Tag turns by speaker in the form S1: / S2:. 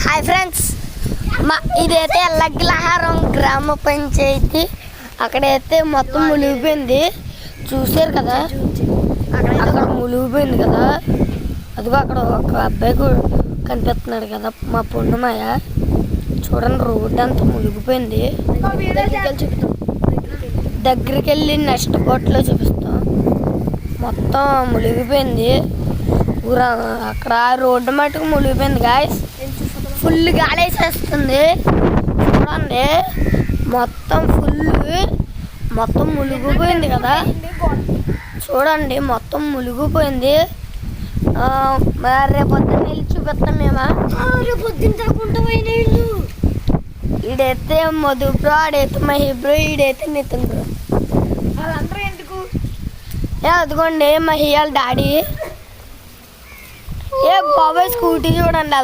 S1: Hi friends, ఇదైతే ఎల్లగిలహారం గ్రామ పంచాయతీ. అక్కడైతే మొత్తం మునిగిపోయింది, చూసారు కదా. అక్కడ మునిగిపోయింది కదా, అదిగో అక్కడ ఒక అబ్బాయి కనిపిస్తున్నాడు కదా, మా పొన్నమాయ. చూడండి, రోడ్డు అంతా మునిగిపోయింది. దగ్గరికి వెళ్ళి నెక్స్ట్ కోట్లో చూపిస్తాం. మొత్తం మునిగిపోయింది ఊరా. అక్కడ రోడ్డు మట్టుకు మునిగిపోయింది గాయస్. ఫుల్ గాలి వేసేస్తుంది చూడండి. మొత్తం మునిగిపోయింది కదా, చూడండి మొత్తం మునిగిపోయింది. రేపు పొద్దున్న వెళ్ళి చూపిస్తాం మేమా. రేపు పొద్దున్న తగ్గుంటా పోయిన ఇల్లు. ఈడైతే మధు బ్రో, ఆడైతే మహి బ్రో, ఈడైతే నితిన్ బ్రో.
S2: వాళ్ళందరూ ఎందుకు?
S1: అదిగోండి మహి వాళ్ళ డాడీ. బాబాయ్ స్కూటీ చూడండి.